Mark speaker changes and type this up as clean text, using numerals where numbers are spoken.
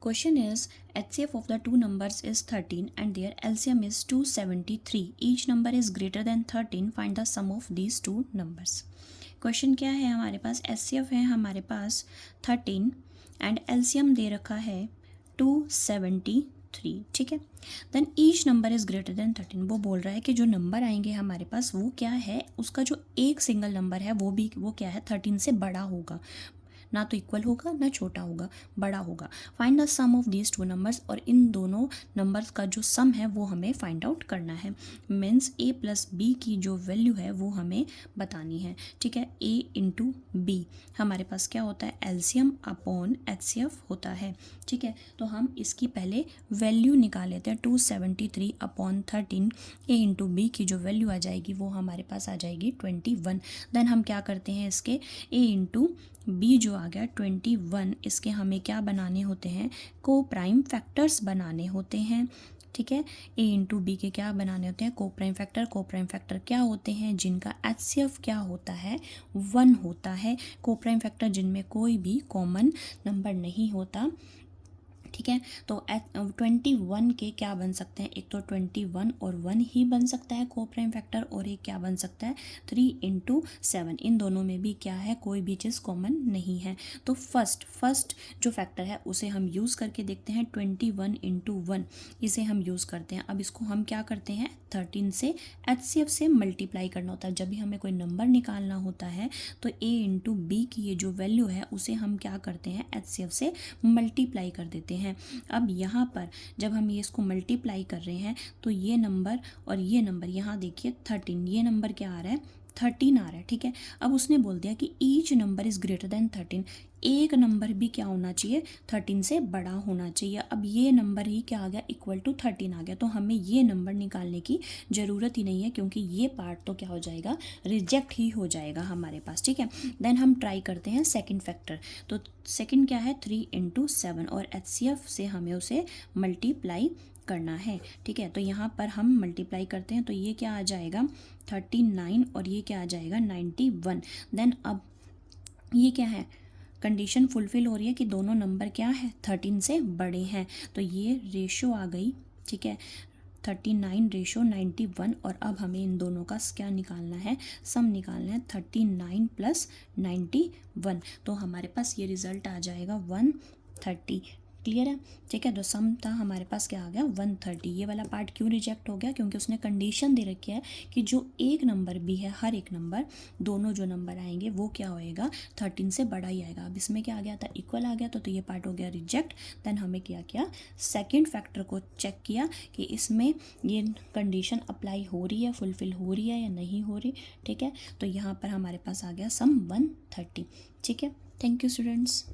Speaker 1: Question is HCF of the two numbers is 13 and their LCM is 273. Each number is greater than 13. Find the sum of these two numbers. Question क्या है हमारे पास, HCF है हमारे पास 13 and LCM दे रखा है 273. ठीक है, then each number is greater than 13. वो बोल रहा है कि जो नंबर आएंगे हमारे पास वो क्या है, उसका जो एक सिंगल नंबर है वो क्या है 13 से बड़ा होगा, ना तो इक्वल होगा ना छोटा होगा, बड़ा होगा. Find the sum of these two numbers. और इन दोनों नंबर्स का जो सम है वो हमें फाइंड आउट करना है. मीन्स a प्लस बी की जो वैल्यू है वो हमें बतानी है. ठीक है, a इंटू बी हमारे पास क्या होता है, एलसीएम अपॉन HCF होता है. ठीक है, तो हम इसकी पहले वैल्यू निकाल लेते हैं. 273 अपॉन 13 a इंटू बी की जो वैल्यू आ जाएगी वो हमारे पास आ जाएगी 21. देन हम क्या करते हैं, इसके a इंटू बी जो आ गया 21, इसके हमें क्या बनाने होते हैं, को प्राइम फैक्टर्स बनाने होते हैं. ठीक है, a इंटू बी के क्या बनाने होते हैं, को प्राइम फैक्टर. को प्राइम फैक्टर क्या होते हैं, जिनका HCF क्या होता है, 1 होता है. को प्राइम फैक्टर जिनमें कोई भी कॉमन नंबर नहीं होता. ठीक है, तो 21 के क्या बन सकते हैं, एक तो 21 और 1 ही बन सकता है को प्राइम फैक्टर, और एक क्या बन सकता है 3 इंटू 7. इन दोनों में भी क्या है, कोई भी चीज़ कॉमन नहीं है. तो फर्स्ट जो फैक्टर है उसे हम यूज़ करके देखते हैं. 21 इंटू 1 इसे हम यूज़ करते हैं. अब इसको हम क्या करते हैं, 13 से HCF से मल्टीप्लाई करना होता है. जब भी हमें कोई नंबर निकालना होता है तो a इंटू बी की ये जो वैल्यू है उसे हम क्या करते हैं, HCF से मल्टीप्लाई कर देते हैं. अब यहाँ पर जब हम ये इसको मल्टीप्लाई कर रहे हैं तो ये नंबर और ये नंबर, यहाँ देखिए 13, ये नंबर क्या आ रहा है, 13 आ रहा है. ठीक है, अब उसने बोल दिया कि each number is greater than 13. एक नंबर भी क्या होना चाहिए, 13 से बड़ा होना चाहिए. अब ये नंबर ही क्या आ गया, इक्वल टू 13 आ गया. तो हमें ये नंबर निकालने की ज़रूरत ही नहीं है, क्योंकि ये पार्ट तो क्या हो जाएगा, रिजेक्ट ही हो जाएगा हमारे पास. ठीक है, देन हम ट्राई करते हैं सेकंड फैक्टर. तो सेकंड क्या है, 3 इंटू 7, और HCF से हमें उसे मल्टीप्लाई करना है. ठीक है, तो यहाँ पर हम मल्टीप्लाई करते हैं तो ये क्या आ जाएगा 39 और ये क्या आ जाएगा 91. देन अब ये क्या है, कंडीशन फुलफिल हो रही है कि दोनों नंबर क्या है 13 से बड़े हैं. तो ये रेशो आ गई. ठीक है, 39 रेशो 91. और अब हमें इन दोनों का क्या निकालना है, सम निकालना है. 39 प्लस 91, तो हमारे पास ये रिज़ल्ट आ जाएगा 130. क्लियर है. ठीक है, तो सम था हमारे पास क्या आ गया 130. ये वाला पार्ट क्यों रिजेक्ट हो गया, क्योंकि उसने कंडीशन दे रखी है कि जो एक नंबर भी है, हर एक नंबर, दोनों जो नंबर आएंगे वो क्या होएगा 13 से बड़ा ही आएगा. अब इसमें क्या आ गया था, इक्वल आ गया, तो ये पार्ट हो गया रिजेक्ट. देन हमें क्या किया, सेकेंड फैक्टर को चेक किया कि इसमें ये कंडीशन अप्लाई हो रही है, फुलफिल हो रही है या नहीं हो रही. ठीक है, तो यहाँ पर हमारे पास आ गया सम 130. ठीक है, थैंक यू स्टूडेंट्स.